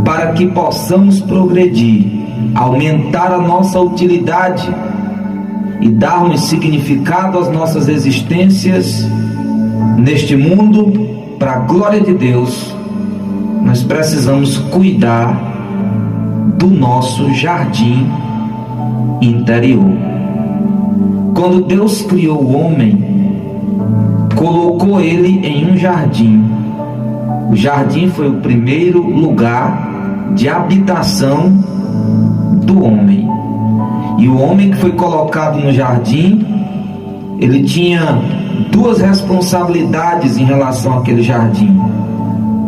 para que possamos progredir, aumentar a nossa utilidade e darmos significado às nossas existências neste mundo para a glória de Deus. Nós precisamos cuidar do nosso jardim interior. Quando Deus criou o homem, colocou ele em um jardim. O jardim foi o primeiro lugar de habitação do homem. E o homem que foi colocado no jardim, ele tinha duas responsabilidades em relação àquele jardim.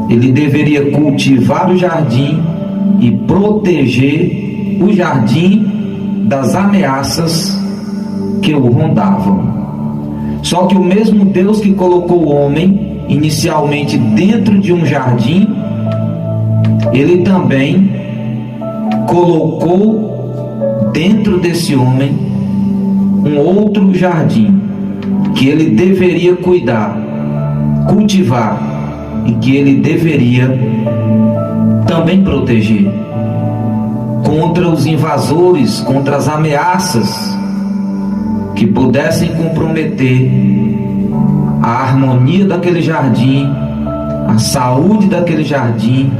Ele deveria cultivar o jardim e proteger o jardim das ameaças que o rondavam. Só que o mesmo Deus que colocou o homem inicialmente dentro de um jardim, ele também colocou dentro desse homem um outro jardim que ele deveria cuidar, cultivar e que ele deveria também proteger contra os invasores, contra as ameaças que pudessem comprometer a harmonia daquele jardim, a saúde daquele jardim,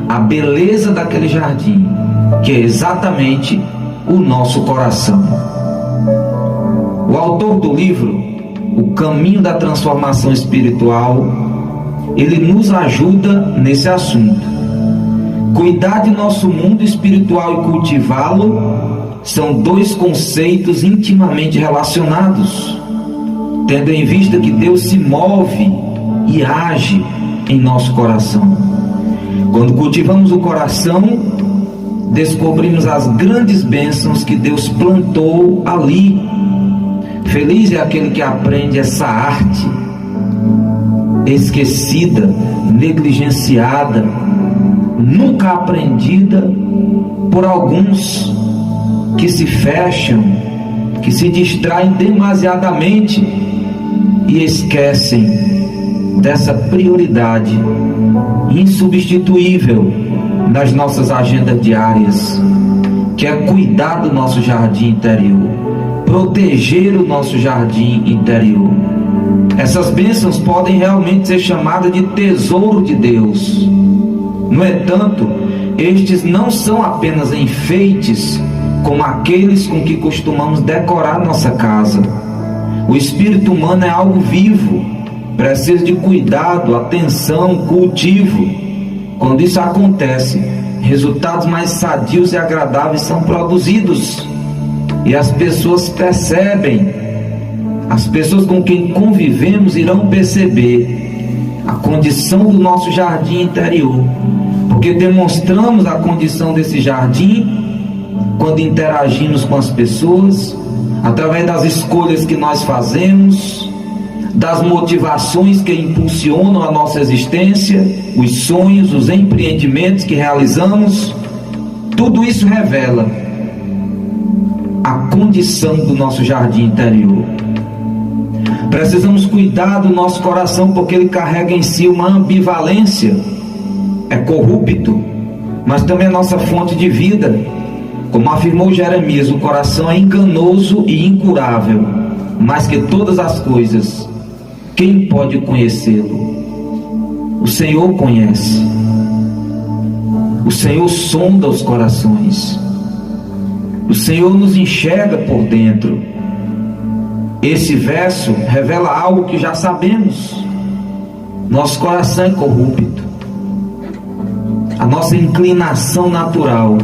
a beleza daquele jardim, que é exatamente o nosso coração. O autor do livro, O Caminho da Transformação Espiritual, ele nos ajuda nesse assunto. Cuidar de nosso mundo espiritual e cultivá-lo são dois conceitos intimamente relacionados, tendo em vista que Deus se move e age em nosso coração. Quando cultivamos o coração, descobrimos as grandes bênçãos que Deus plantou ali. Feliz é aquele que aprende essa arte esquecida, negligenciada, nunca aprendida por alguns que se fecham, que se distraem demasiadamente e esquecem dessa prioridade insubstituível nas nossas agendas diárias, que é cuidar do nosso jardim interior, proteger o nosso jardim interior. Essas bênçãos podem realmente ser chamadas de tesouro de Deus. No entanto, estes não são apenas enfeites como aqueles com que costumamos decorar nossa casa. O espírito humano é algo vivo, precisa de cuidado, atenção, cultivo. Quando isso acontece, resultados mais sadios e agradáveis são produzidos, e as pessoas percebem, as pessoas com quem convivemos irão perceber a condição do nosso jardim interior, porque demonstramos a condição desse jardim quando interagimos com as pessoas, através das escolhas que nós fazemos, das motivações que impulsionam a nossa existência, os sonhos, os empreendimentos que realizamos. Tudo isso revela a condição do nosso jardim interior. Precisamos cuidar do nosso coração, porque ele carrega em si uma ambivalência. É corrupto, mas também é nossa fonte de vida. Como afirmou Jeremias, o coração é enganoso e incurável, mais que todas as coisas, quem pode conhecê-lo? O Senhor conhece. O Senhor sonda os corações. O Senhor nos enxerga por dentro. Esse verso revela algo que já sabemos. Nosso coração é corrupto. A nossa inclinação natural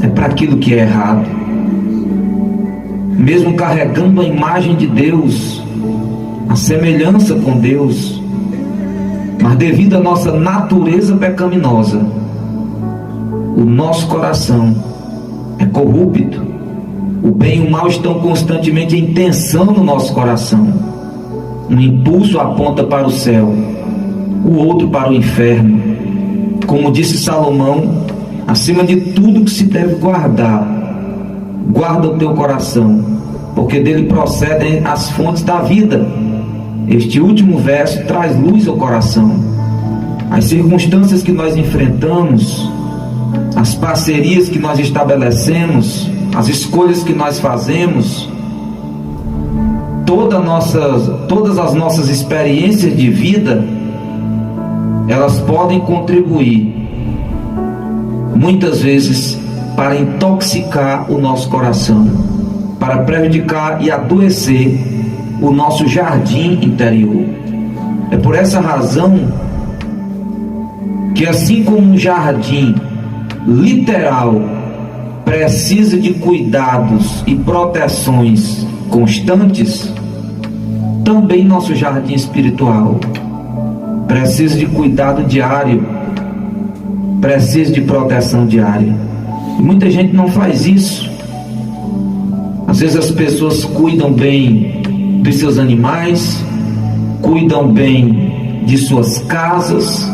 é para aquilo que é errado. Mesmo carregando a imagem de Deus, a semelhança com Deus, mas devido à nossa natureza pecaminosa, o nosso coração é corrupto. O bem e o mal estão constantemente em tensão no nosso coração. Um impulso aponta para o céu, o outro para o inferno. Como disse Salomão, acima de tudo que se deve guardar, guarda o teu coração, porque dele procedem as fontes da vida. Este último verso traz luz ao coração. as circunstâncias que nós enfrentamos, as parcerias que nós estabelecemos, as escolhas que nós fazemos, todas as nossas experiências de vida, elas podem contribuir, muitas vezes, para intoxicar o nosso coração, para prejudicar e adoecer o nosso jardim interior. É por essa razão que, assim como um jardim literal precisa de cuidados e proteções constantes, também nosso jardim espiritual precisa de cuidado diário, precisa de proteção diária. E muita gente não faz isso. Às vezes as pessoas cuidam bem dos seus animais, cuidam bem de suas casas,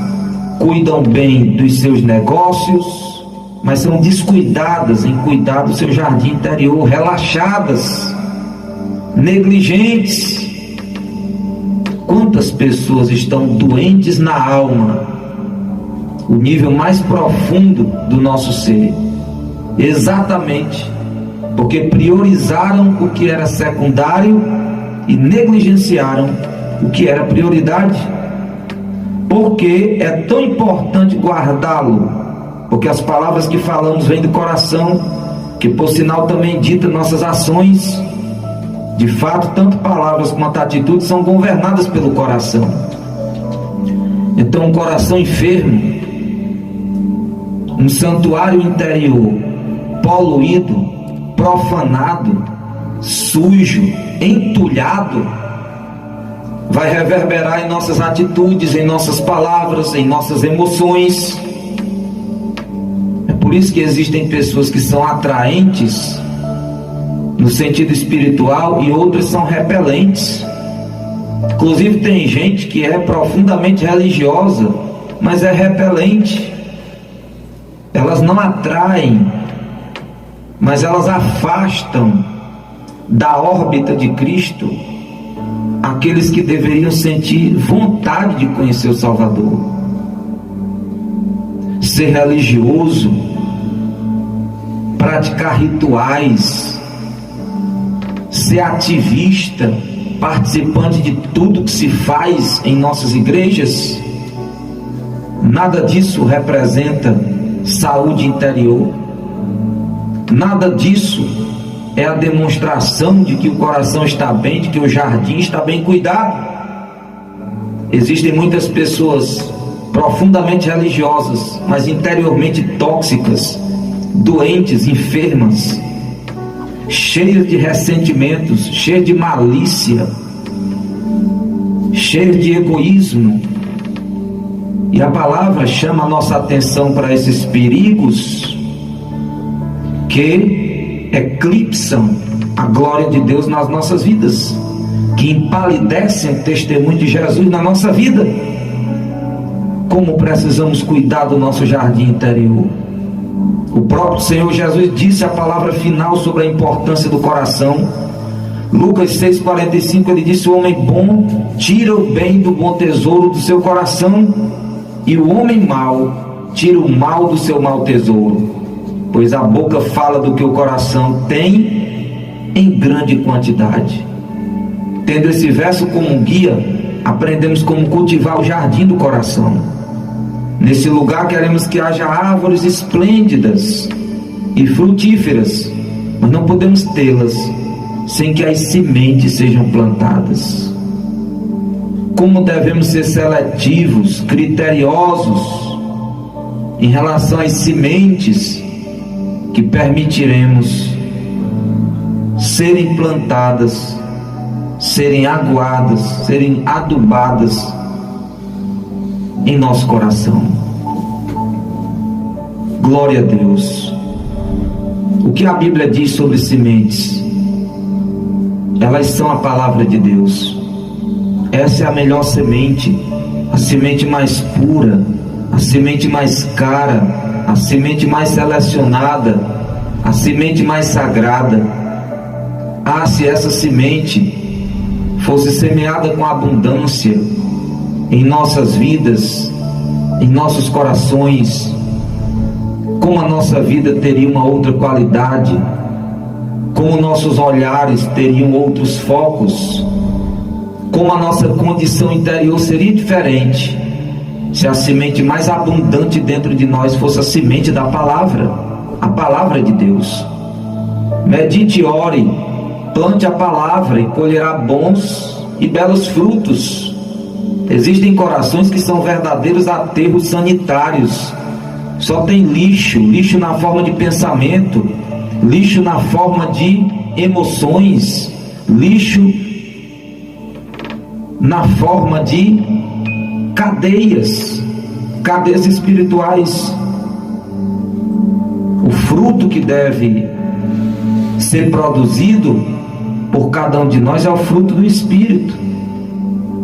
cuidam bem dos seus negócios, mas são descuidadas em cuidar do seu jardim interior, relaxadas, negligentes. Quantas pessoas estão doentes na alma, o nível mais profundo do nosso ser, exatamente porque priorizaram o que era secundário e negligenciaram o que era prioridade. Porque é tão importante guardá-lo, porque as palavras que falamos vêm do coração, que por sinal também dita nossas ações. De fato, tanto palavras quanto atitudes são governadas pelo coração. Então, um coração enfermo, um santuário interior poluído, profanado, sujo, entulhado, vai reverberar em nossas atitudes, em nossas palavras, em nossas emoções. É por isso que existem pessoas que são atraentes no sentido espiritual e outras são repelentes. Inclusive tem gente que é profundamente religiosa, mas é repelente. Elas não atraem, mas elas afastam da órbita de Cristo aqueles que deveriam sentir vontade de conhecer o Salvador. Ser religioso, praticar rituais, ser ativista, participante de tudo que se faz em nossas igrejas, nada disso representa saúde interior. Nada disso é a demonstração de que o coração está bem, de que o jardim está bem cuidado. Existem muitas pessoas profundamente religiosas, mas interiormente tóxicas, doentes, enfermas, cheias de ressentimentos, cheias de malícia, cheias de egoísmo. E a palavra chama a nossa atenção para esses perigos que eclipsam a glória de Deus nas nossas vidas, que empalidecem o testemunho de Jesus na nossa vida. Como precisamos cuidar do nosso jardim interior. O próprio Senhor Jesus disse a palavra final sobre a importância do coração. Lucas 6,45, ele disse: o homem bom tira o bem do bom tesouro do seu coração, e o homem mau tira o mal do seu mau tesouro, pois a boca fala do que o coração tem em grande quantidade. Tendo esse verso como um guia, aprendemos como cultivar o jardim do coração. Nesse lugar queremos que haja árvores esplêndidas e frutíferas, mas não podemos tê-las sem que as sementes sejam plantadas. Como devemos ser seletivos, criteriosos em relação às sementes que permitiremos serem plantadas, serem aguadas, serem adubadas em nosso coração. Glória a Deus. O que a Bíblia diz sobre sementes? Elas são a palavra de Deus. Essa é a melhor semente, a semente mais pura, a semente mais cara, a semente mais selecionada, a semente mais sagrada. Ah, se essa semente fosse semeada com abundância em nossas vidas, em nossos corações, como a nossa vida teria uma outra qualidade, como nossos olhares teriam outros focos, como a nossa condição interior seria diferente se a semente mais abundante dentro de nós fosse a semente da palavra, a palavra de Deus. Medite e ore, plante a palavra e colherá bons e belos frutos. Existem corações que são verdadeiros aterros sanitários, só tem lixo, lixo na forma de pensamento, lixo na forma de emoções, lixo na forma de cadeias espirituais. O fruto que deve ser produzido por cada um de nós é o fruto do Espírito.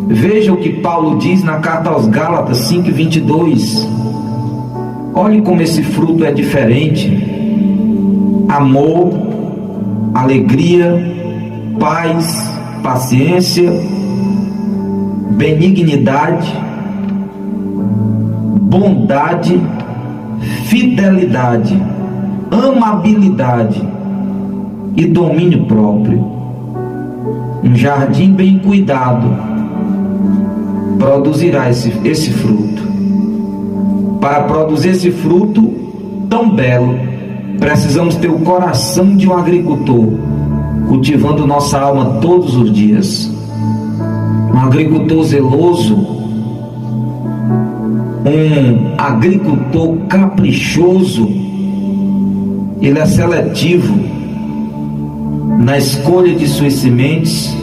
Veja o que Paulo diz na carta aos Gálatas 5:22. Olhe como esse fruto é diferente: amor, alegria, paz, paciência, benignidade, bondade, fidelidade, amabilidade e domínio próprio. Um jardim bem cuidado produzirá esse fruto. Para produzir esse fruto tão belo, precisamos ter o coração de um agricultor, cultivando nossa alma todos os dias. Um agricultor zeloso, um agricultor caprichoso, ele é seletivo na escolha de suas sementes,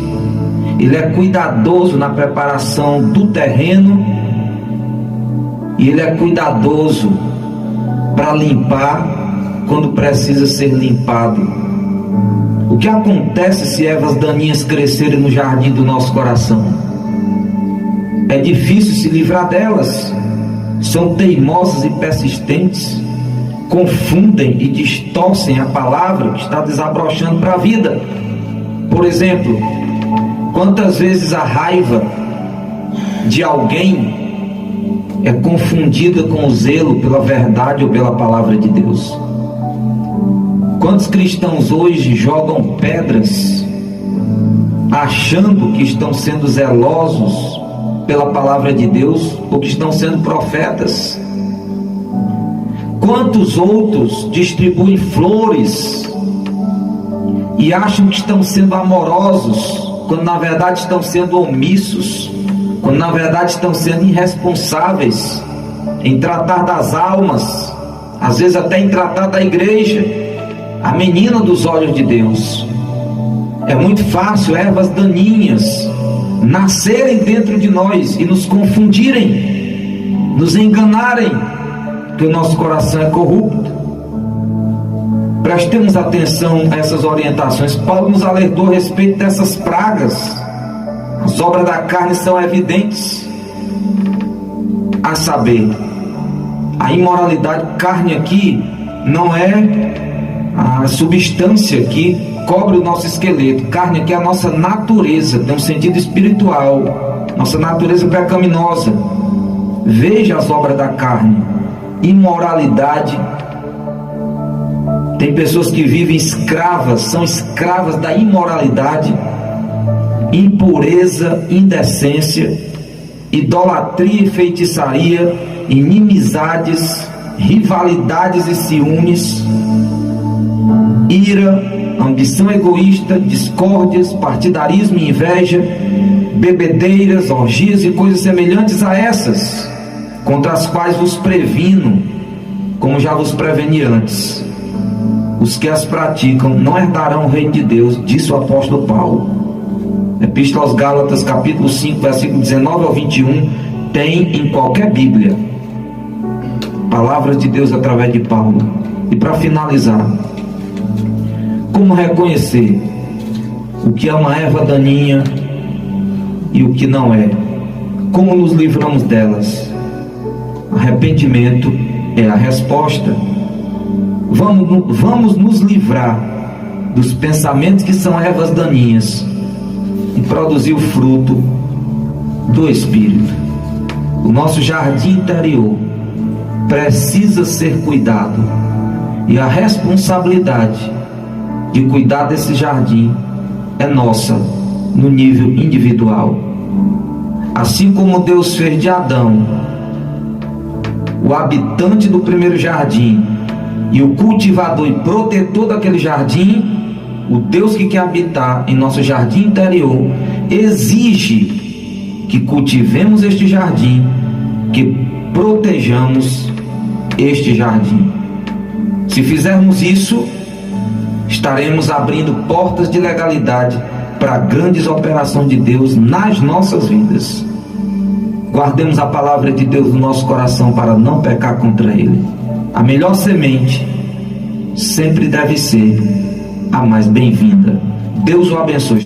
ele é cuidadoso na preparação do terreno e ele é cuidadoso para limpar quando precisa ser limpado. O que acontece se ervas daninhas crescerem no jardim do nosso coração? É difícil se livrar delas. São teimosas e persistentes, confundem e distorcem a palavra que está desabrochando para a vida. Por exemplo, quantas vezes a raiva de alguém é confundida com o zelo pela verdade ou pela palavra de Deus? Quantos cristãos hoje jogam pedras achando que estão sendo zelosos pela palavra de Deus ou que estão sendo profetas? Quantos outros distribuem flores e acham que estão sendo amorosos, quando na verdade estão sendo omissos, quando na verdade estão sendo irresponsáveis em tratar das almas, às vezes até em tratar da igreja, a menina dos olhos de Deus? É muito fácil ervas daninhas nascerem dentro de nós e nos confundirem, nos enganarem, que o nosso coração é corrupto. Prestemos atenção a essas orientações. Paulo nos alertou a respeito dessas pragas. As obras da carne são evidentes, a saber, a imoralidade. Carne aqui não é a substância que cobre o nosso esqueleto. Carne aqui é a nossa natureza, tem um sentido espiritual, nossa natureza pecaminosa. Veja as obras da carne: imoralidade. Tem pessoas que vivem escravas, são escravas da imoralidade, impureza, indecência, idolatria e feitiçaria, inimizades, rivalidades e ciúmes, ira, ambição egoísta, discórdias, partidarismo e inveja, bebedeiras, orgias e coisas semelhantes a essas, contra as quais vos previno, como já vos preveni antes. Os que as praticam não herdarão o reino de Deus, disse o apóstolo Paulo. Epístola aos Gálatas, capítulo 5, versículo 19 ao 21, tem em qualquer Bíblia palavras de Deus através de Paulo. E para finalizar, como reconhecer o que é uma erva daninha e o que não é? Como nos livramos delas? Arrependimento é a resposta. Vamos nos livrar dos pensamentos que são ervas daninhas e produzir o fruto do Espírito. O nosso jardim interior precisa ser cuidado, e a responsabilidade de cuidar desse jardim é nossa, no nível individual. Assim como Deus fez de Adão o habitante do primeiro jardim e o cultivador e protetor daquele jardim, o Deus que quer habitar em nosso jardim interior exige que cultivemos este jardim, que protejamos este jardim. Se fizermos isso, estaremos abrindo portas de legalidade para grandes operações de Deus nas nossas vidas. Guardemos a palavra de Deus no nosso coração para não pecar contra Ele. A melhor semente sempre deve ser a mais bem-vinda. Deus o abençoe.